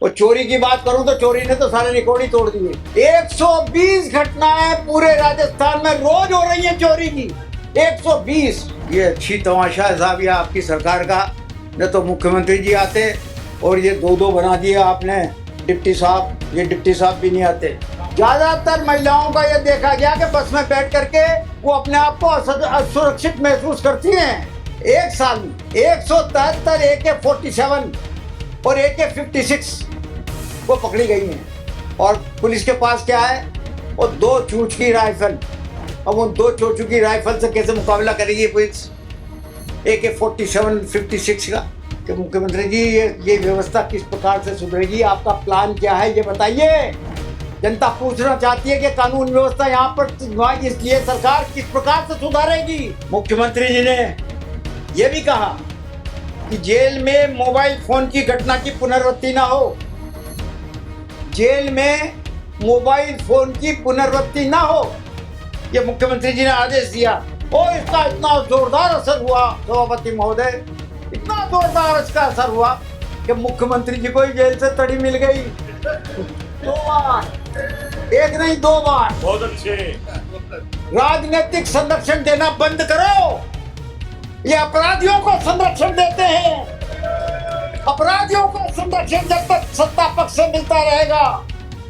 और चोरी की बात करूं तो चोरी ने तो सारे रिकॉर्ड ही तोड़ दिए। 120 घटनाएं पूरे राजस्थान में रोज हो रही हैं चोरी की, 120। ये अच्छी तमाशा है साहब ये आपकी सरकार का। न तो मुख्यमंत्री जी आते और ये दो दो बना दिया आपने डिप्टी साहब, ये डिप्टी साहब भी नहीं आते। ज्यादातर महिलाओं का ये देखा गया कि बस में बैठ करके वो अपने आप को असुरक्षित महसूस करती हैं। एक साल में 173 AK-47 और AK-56 वो पकड़ी गई हैं। और पुलिस के पास क्या है, वो 2 चूच की राइफल। अब उन 2 चोचू की राइफल से कैसे मुकाबला करेगी पुलिस AK-47, 56 का? कि मुख्यमंत्री जी ये व्यवस्था किस प्रकार से सुधरेगी, आपका प्लान क्या है ये बताइए। जनता पूछना चाहती है कि कानून व्यवस्था यहाँ पर इसलिए सरकार किस प्रकार से सुधारेगी। मुख्यमंत्री जी ने यह भी कहा कि जेल में मोबाइल फोन की घटना की पुनरावृत्ति ना हो, जेल में मोबाइल फोन की पुनरावृत्ति ना हो, ये मुख्यमंत्री जी ने आदेश दिया। और इसका इतना जोरदार असर हुआ सभापति महोदय, इतना जोरदार इसका असर हुआ कि मुख्यमंत्री जी को जेल से तड़ी मिल गई 2 बार, एक नहीं 2 बार। बहुत अच्छे। राजनीतिक संरक्षण देना बंद करो, ये अपराधियों को संरक्षण देते हैं। अपराधियों को संरक्षण जब तक सत्ता पक्ष से मिलता रहेगा,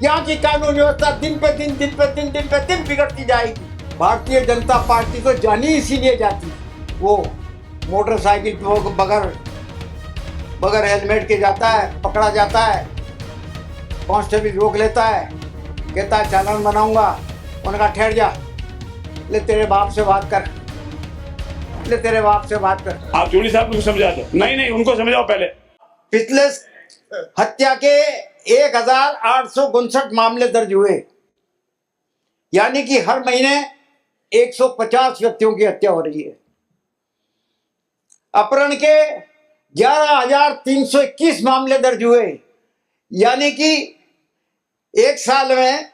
यहाँ की कानून व्यवस्था दिन पे दिन बिगड़ती जाएगी। भारतीय जनता पार्टी तो जानी इसीलिए जाती, वो मोटरसाइकिल बगैर हेलमेट के जाता है, पकड़ा जाता है, कांस्टेबल रोक लेता है, कहता है चालान बनाऊंगा। उनका ठहर जा, ले तेरे बाप से बात कर, ले तेरे बाप से बात कर। आप जोड़ी साहब को समझा दो। नहीं उनको समझाओ पहले। पिछले हत्या के 1859 मामले दर्ज हुए, यानी कि हर महीने 150 व्यक्तियों की हत्या हो रही है। अपहरण के 11,321 मामले दर्ज हुए, यानी कि एक साल में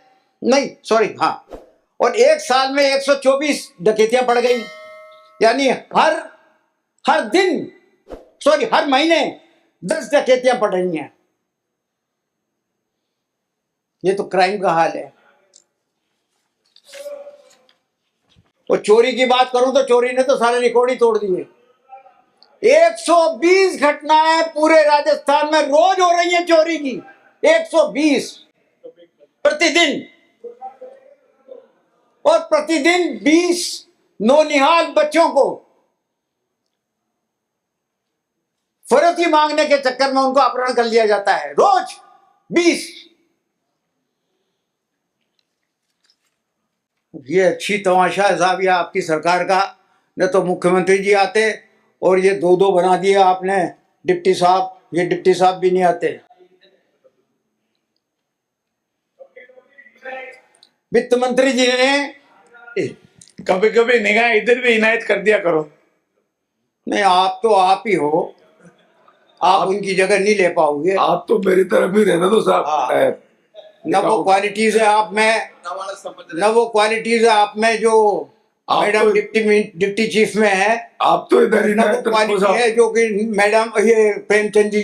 और एक साल में 124 डकैतियां बढ़ गई, यानी हर महीने 10 डकैतियां बढ़ रही हैं। ये तो क्राइम का हाल है। और चोरी की बात करूं तो चोरी ने तो सारे रिकॉर्ड ही तोड़ दिए। 120 घटनाएं पूरे राजस्थान में रोज हो रही हैं चोरी की, 120 प्रतिदिन। और प्रतिदिन 20 नौनिहाल बच्चों को फरोती मांगने के चक्कर में उनको अपहरण कर लिया जाता है, रोज 20। ये अच्छी तमाशा है साहब ये आपकी सरकार का। न तो मुख्यमंत्री जी आते और ये दो दो बना दिया आपने डिप्टी साहब, ये डिप्टी साहब भी नहीं आते। वित्त मंत्री जी ने कभी कभी निगाह इधर भी इनायत कर दिया करो। नहीं, आप तो आप ही हो, आप उनकी जगह नहीं ले पाओगे। आप तो मेरी तरफ ही रहना तो साहब। न वो क्वालिटीज है आप में, न वो क्वालिटीज है आप में जो मैडम डिप्टी चीफ में है। आप तो इधर ही न वो क्वालिटी है जो कि मैडम ये प्रेमचंद जी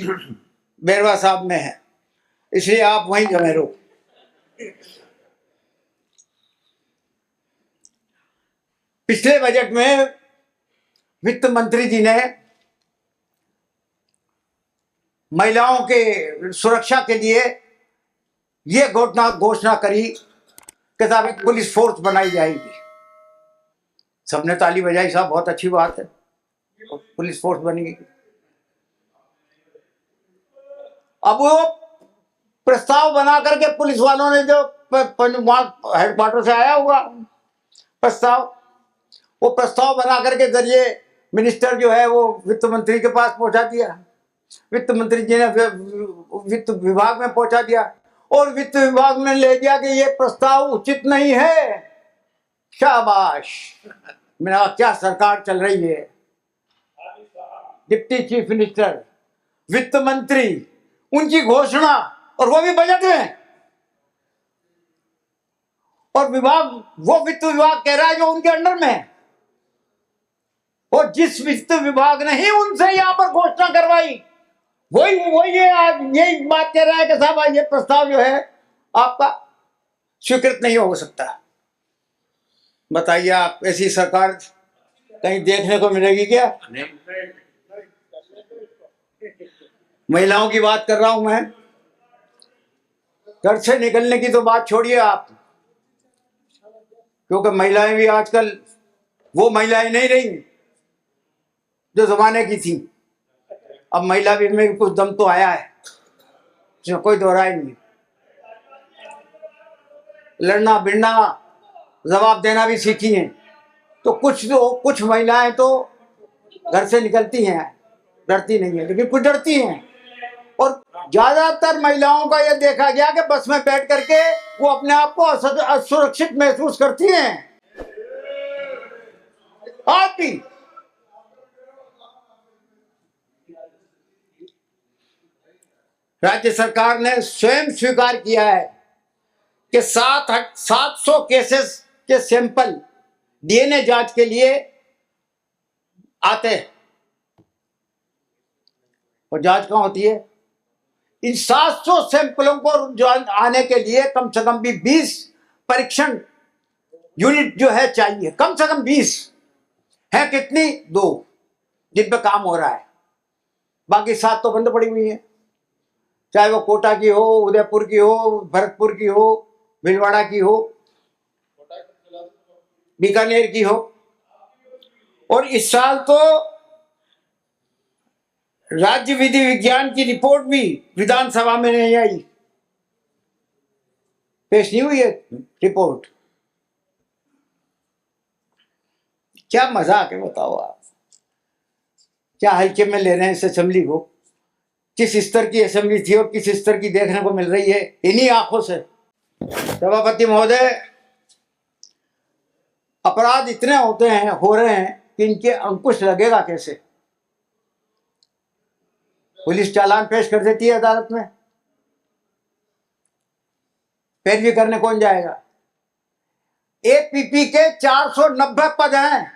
बैरवा साहब में है, इसलिए आप वहीं जमे रहो। पिछले बजट में वित्त मंत्री जी ने महिलाओं के सुरक्षा के लिए ये घोषणा करी कि साहब एक पुलिस फोर्स बनाई जाएगी। सबने ताली बजाई, साहब बहुत अच्छी बात है, पुलिस फोर्स बनेगी। अब वो प्रस्ताव बना करके पुलिस वालों ने जो हेडक्वार्टर से आया हुआ प्रस्ताव, वो प्रस्ताव बना करके जरिए मिनिस्टर जो है वो वित्त मंत्री के पास पहुंचा दिया। वित्त मंत्री जी ने वित्त विभाग में पहुंचा दिया और वित्त विभाग ने ले दिया कि ये प्रस्ताव उचित नहीं है। शाबाश, मेरा क्या सरकार चल रही है। डिप्टी चीफ मिनिस्टर, वित्त मंत्री, उनकी घोषणा, और वो भी बजट में। और विभाग, वो वित्त विभाग कह रहा है जो उनके अंडर में है, और जिस वित्त विभाग ने ही उनसे यहां पर घोषणा करवाई वही ये आज यही बात कह रहा है कि साहब ये प्रस्ताव जो है आपका स्वीकृत नहीं हो सकता। बताइए आप, ऐसी सरकार कहीं देखने को मिलेगी क्या? महिलाओं की बात कर रहा हूं मैं। घर से निकलने की तो बात छोड़िए आप, क्योंकि महिलाएं भी आजकल वो महिलाएं नहीं रही जो जमाने की थी। अब महिला भी में कुछ दम तो आया है, इसमें कोई दो राय नहीं। लड़ना भिड़ना जवाब देना भी सीखी हैं। तो कुछ महिलाएं तो घर से निकलती हैं, डरती नहीं है, लेकिन कुछ डरती हैं। और ज्यादातर महिलाओं का यह देखा गया कि बस में बैठ करके वो अपने आप को असुरक्षित महसूस करती हैं। आप भी राज्य सरकार ने स्वयं स्वीकार किया है कि 700 केसेस के सैंपल डीएनए जांच के लिए आते हैं। और जांच कहां होती है? इन 700 सैंपलों को जो आने के लिए कम से कम भी 20 परीक्षण यूनिट जो है चाहिए, कम से कम 20 है। कितनी? 2 जिन पे काम हो रहा है, बाकी 7 तो बंद पड़ी हुई है। चाहे वो कोटा की हो, उदयपुर की हो, भरतपुर की हो, भीलवाड़ा की हो, बीकानेर की हो। और इस साल तो राज्य विधि विज्ञान की रिपोर्ट भी विधानसभा में नहीं आई, पेश नहीं हुई है रिपोर्ट। क्या मजाक है बताओ आप? क्या हल्के में ले रहे हैं इस असेंबली को? किस स्तर की असेंबली थी और किस स्तर की देखने को मिल रही है इन्हीं आंखों से। सभापति महोदय, अपराध इतने हो रहे हैं कि इनके अंकुश लगेगा कैसे? पुलिस चालान पेश कर देती है अदालत में, पैरवी करने कौन जाएगा? एपीपी के 490 पद हैं,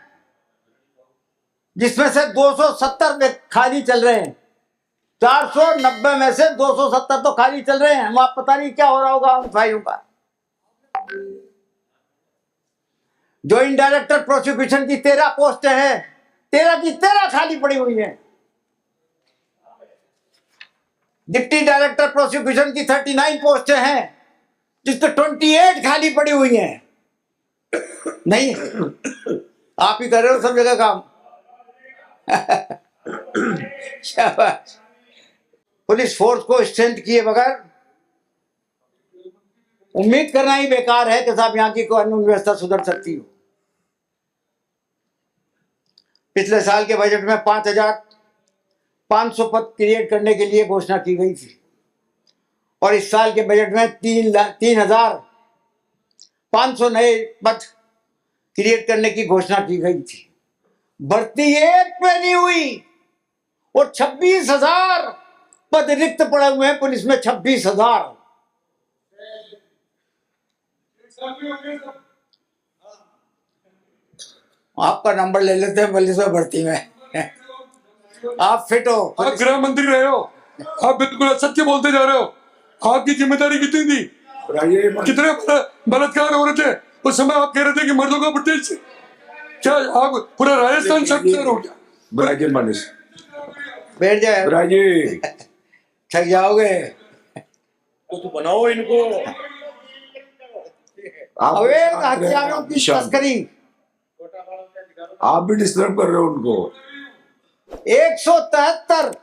जिसमें से 270 खाली चल रहे हैं। 490 में से 270 तो खाली चल रहे हैं। वहां पता नहीं क्या हो रहा होगा उन फाइलों का। ज्वाइंट डायरेक्टर प्रोसिक्यूशन की 13 पोस्टें हैं, 13 की 13 खाली पड़ी हुई हैं। डिप्टी डायरेक्टर प्रोसिक्यूशन की 39 पोस्टें हैं, जिसमें 28 खाली पड़ी हुई हैं। नहीं, आप ही कर रहे हो सब जगह काम। शाबाश। पुलिस फोर्स को स्ट्रेंथ किए बगैर उम्मीद करना ही बेकार है कि साहब यहां की कानून व्यवस्था सुधर सकती हो। पिछले साल के बजट में 5,500 पद क्रिएट करने के लिए घोषणा की गई थी, और इस साल के बजट में 3,500 नए पद क्रिएट करने की घोषणा की गई थी। भर्ती एक पे नहीं हुई, और 26,000 पद रिक्त पड़े हुए हैं पुलिस में। 26,000। आपका नंबर ले लेते हैं पुलिस में भर्ती में। आप फिट हो? आप गृह मंत्री रहे हो, आप बिल्कुल सत्य बोलते जा रहे हो। आपकी जिम्मेदारी कितनी थी? कितने बलात्कार हो रहे थे उस समय? आप कह रहे थे कि मर्दों का प्रदेश। क्या आप पूरा राजस्थान शख्स हो क्या? बैठ जाए, थक जाओगे। तो बनाओ इनको। अवैध हथियारों की तस्करी, आप भी डिस्टर्ब कर रहे हो उनको। 173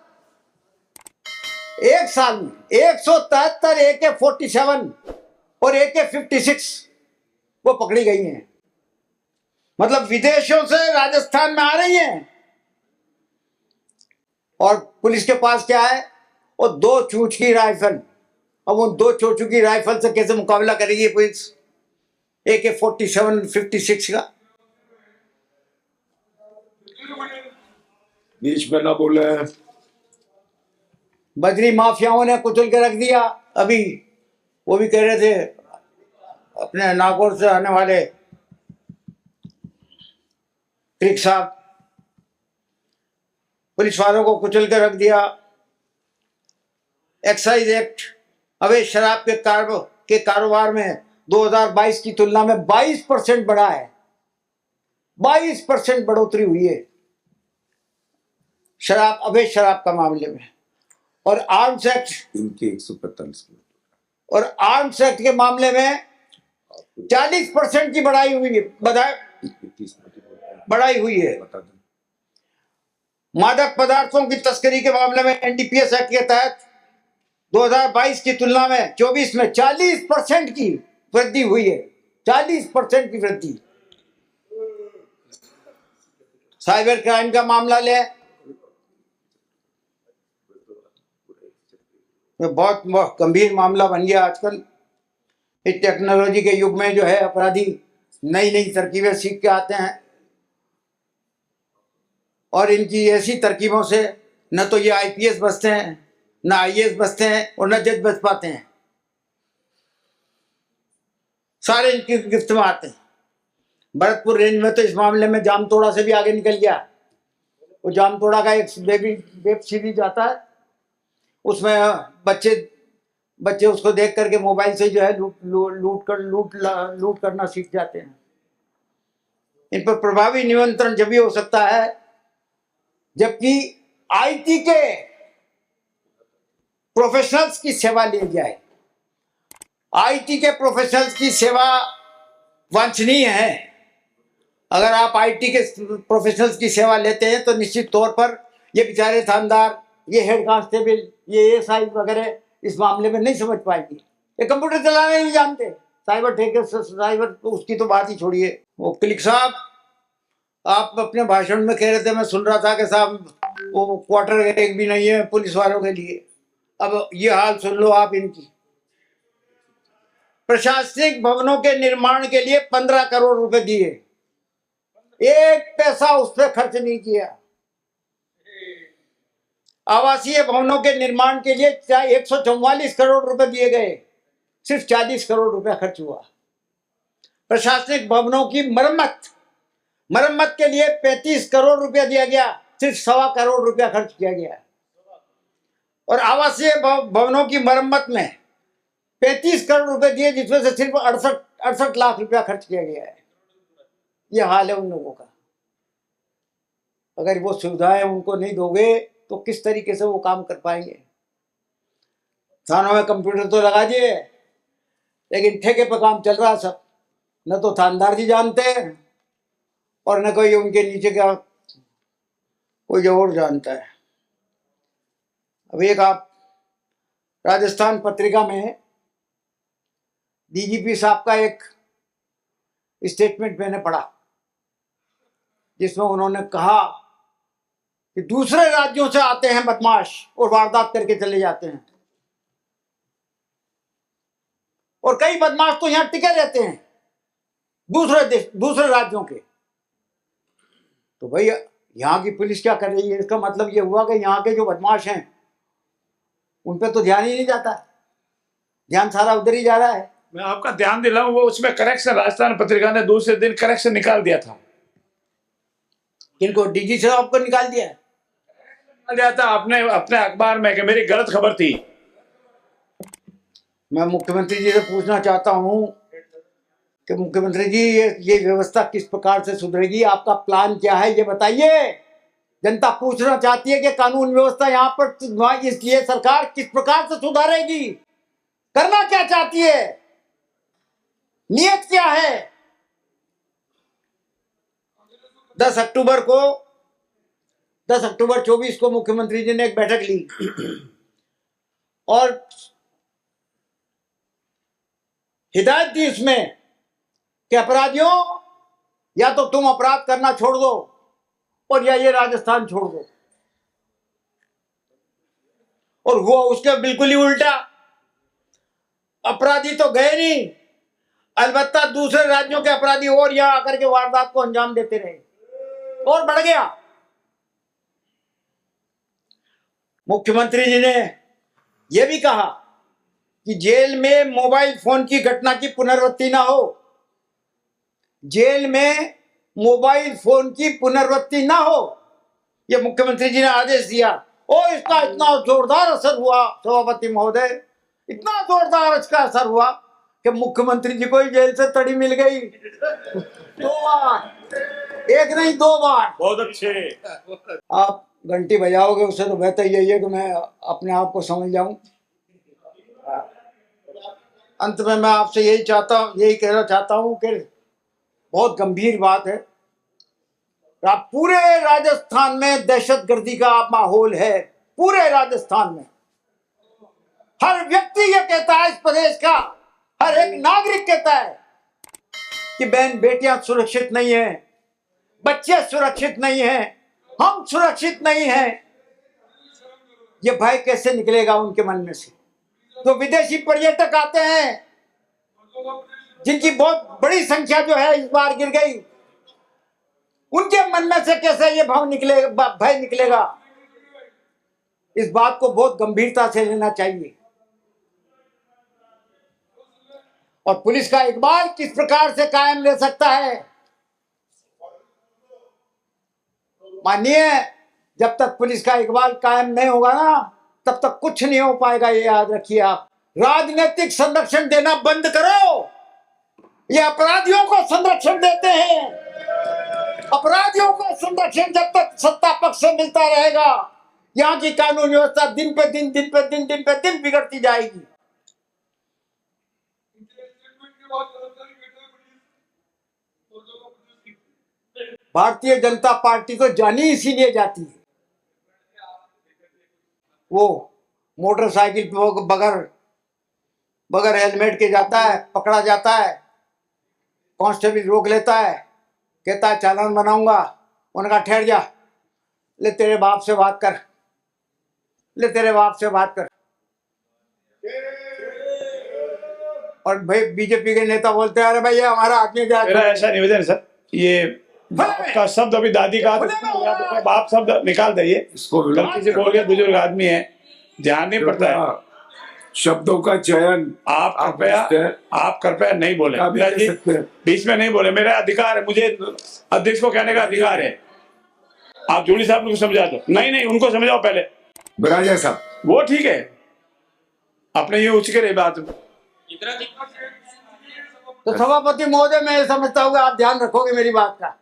एक साल में 173 AK-47 और AK-56 वो पकड़ी गई हैं। मतलब विदेशों से राजस्थान में आ रही हैं। और पुलिस के पास क्या है? वो 2 चूच की राइफल। अब उन 2 चोचू की राइफल से कैसे मुकाबला करेगी पुलिस AK-47 56 का? बीच में ना बोले। बजरी माफियाओं ने कुचल के रख दिया। अभी वो भी कह रहे थे, अपने नागौर से आने वाले साहब, पुलिस वालों को कुचल के रख दिया। एक्साइज एक्ट अवैध शराब के कारोबार में 2022 की तुलना में 22% बढ़ा है। 22% बढ़ोतरी हुई है अवैध शराब का मामले में। और आर्म्स एक्ट इनके 145 और आर्म्स एक्ट के मामले में 40% की बढ़ाई हुई है। बता दें। मादक पदार्थों की तस्करी के मामले में एनडीपीएस एक्ट के तहत 2022 की तुलना में 24 में 40% की वृद्धि हुई है। 40% की वृद्धि। साइबर क्राइम का मामला ले, बहुत गंभीर मामला बन गया आजकल। इस टेक्नोलॉजी के युग में जो है अपराधी नई नई तरकीबें सीख के आते हैं और इनकी ऐसी तरकीबों से न तो ये आईपीएस बचते हैं, न आईएएस बचते हैं और न जज बच पाते हैं। सारे इनकी गिरफ्त में आते हैं। भरतपुर रेंज में तो इस मामले में जामतोड़ा से भी आगे निकल गया। वो जामतोड़ा का एक वेब सीरीज आता है, उसमें बच्चे उसको देख करके मोबाइल से जो है लूट करना सीख जाते हैं। इन पर प्रभावी नियंत्रण जब भी हो सकता है जबकि आईटी के प्रोफेशनल्स की सेवा ली जाए। आईटी के प्रोफेशनल्स की सेवा वांछनीय है। अगर आप आईटी के प्रोफेशनल्स की सेवा लेते हैं तो निश्चित तौर पर ये बेचारे थानेदार, ये हेड कांस्टेबल, ये एएसआई वगैरह इस मामले में नहीं समझ पाएंगे। ये कंप्यूटर चलाने नहीं जानते। साइबर साइबर उसकी तो बात ही छोड़िए। वो क्लिक साहब, आप अपने भाषण में कह रहे थे, मैं सुन रहा था कि साहब वो क्वार्टर एक भी नहीं है पुलिस वालों के लिए। अब ये हाल सुन लो आप इनकी। प्रशासनिक भवनों के निर्माण के लिए 15 करोड़ रुपए दिए, एक पैसा उस पर खर्च नहीं किया। आवासीय भवनों के निर्माण के लिए 144 करोड़ रुपए दिए गए, सिर्फ 40 करोड़ रुपया खर्च हुआ। प्रशासनिक भवनों की मरम्मत के लिए 35 करोड़ रुपया दिया गया, सिर्फ 1.25 करोड़ रुपया खर्च किया गया। और आवासीय भवनों की मरम्मत में 35 करोड़ रुपए दिए, जिसमें से सिर्फ 68 लाख रुपया खर्च किया गया है। ये हाल है उन लोगों का। अगर वो सुविधाएं उनको नहीं दोगे तो किस तरीके से वो काम कर पाएंगे। थानों में कंप्यूटर तो लगा दिए, लेकिन ठेके पर काम चल रहा सब। न तो थानेदार जी जानते हैं और न कोई उनके नीचे का कोई और जानता है। अब एक आप राजस्थान पत्रिका में डीजीपी साहब का एक स्टेटमेंट मैंने पढ़ा, जिसमें उन्होंने कहा कि दूसरे राज्यों से आते हैं बदमाश और वारदात करके चले जाते हैं, और कई बदमाश तो यहां टिके रहते हैं दूसरे राज्यों के। तो भाई यहां की पुलिस क्या कर रही है? इसका मतलब ये हुआ कि यहां के जो बदमाश हैं उन पर तो ध्यान ही नहीं जाता, ध्यान सारा उधर ही जा रहा है। मैं आपका ध्यान दिलाऊं, वो उसमें करेक्शन राजस्थान पत्रिका ने दूसरे दिन करेक्शन निकाल दिया था। किनको? डीजी साहब को निकाल दिया था अपने अखबार में कि मेरी गलत खबर थी। मैं मुख्यमंत्री जी से पूछना चाहता हूं कि मुख्यमंत्री जी ये व्यवस्था किस प्रकार से सुधरेगी? आपका प्लान क्या है ये बताइए। जनता पूछना चाहती है कि कानून व्यवस्था यहाँ पर इसलिए सरकार किस प्रकार से सुधारेगी, करना क्या चाहती है, नियत क्या है। 10 अक्टूबर 24 को मुख्यमंत्री जी ने एक बैठक ली और हिदायत दी इसमें कि अपराधियों, या तो तुम अपराध करना छोड़ दो और या ये राजस्थान छोड़ दो। और हुआ उसके बिल्कुल ही उल्टा। अपराधी तो गए नहीं, अलबत्ता दूसरे राज्यों के अपराधी और यहां आकर के वारदात को अंजाम देते रहे और बढ़ गया। मुख्यमंत्री जी ने यह भी कहा कि जेल में मोबाइल फोन की घटना की पुनरावृत्ति ना हो। जेल में मोबाइल फोन की पुनरावृत्ति ना हो, यह मुख्यमंत्री जी ने आदेश दिया। ओ इसका इतना जोरदार असर हुआ सभापति महोदय, इतना जोरदार इसका असर हुआ कि मुख्यमंत्री जी को ही जेल से तड़ी मिल गई 2 बार, एक नहीं 2 बार। बहुत अच्छे। आप घंटी बजाओगे उससे तो बेहतर यही है कि मैं अपने आप को समझ जाऊं। अंत में मैं आपसे यही कहना चाहता हूं कि बहुत गंभीर बात है। पूरे राजस्थान में दहशतगर्दी का माहौल है, पूरे राजस्थान में। हर व्यक्ति ये कहता है, इस प्रदेश का हर एक नागरिक कहता है कि बहन बेटियां सुरक्षित नहीं है, बच्चे सुरक्षित नहीं हैं, हम सुरक्षित नहीं हैं। ये भय कैसे निकलेगा उनके मन में से? तो विदेशी पर्यटक आते हैं जिनकी बहुत बड़ी संख्या जो है इस बार गिर गई, उनके मन में से कैसे ये भय निकलेगा? इस बात को बहुत गंभीरता से लेना चाहिए। और पुलिस का इकबाल किस प्रकार से कायम ले सकता है? मानिए, जब तक पुलिस का इकबाल कायम नहीं होगा ना, तब तक कुछ नहीं हो पाएगा, ये याद रखिए आप। राजनीतिक संरक्षण देना बंद करो। ये अपराधियों को संरक्षण देते हैं। अपराधियों को संरक्षण जब तक सत्ता पक्ष से मिलता रहेगा, यहाँ की कानून व्यवस्था दिन पे दिन बिगड़ती जाएगी। भारतीय जनता पार्टी तो जानी इसीलिए जाती है। वो मोटरसाइकिल पे बगैर हेलमेट के जाता है, पकड़ा जाता है, कांस्टेबल रोक लेता है, कहता है चालान बनाऊंगा। उनका ठहर जा, ले तेरे बाप से बात कर, ले तेरे बाप से बात कर। और भाई बीजेपी के नेता बोलते हैं, अरे भाई ये हमारा आदमी जा। मेरा ऐसा निवेदन है सर, ये बाप का शब्द अभी दादी का बाप शब्द निकाल दीजिए। इसको गलती से बोल गया, बुजुर्ग आदमी है, ध्यान नहीं पड़ता है शब्दों का चयन। आप कृपया नहीं बोले जी, बीच में नहीं बोले। मेरा अधिकार है, मुझे अध्यक्ष को कहने का अधिकार है। आप जोड़ी साहब को समझा दो। नहीं, उनको समझाओ पहले। बराजा साहब, वो ठीक है, अपने ये उच्च के बात। तो सभापति महोदय, मैं ये समझता हूँ आप ध्यान रखोगे मेरी बात का।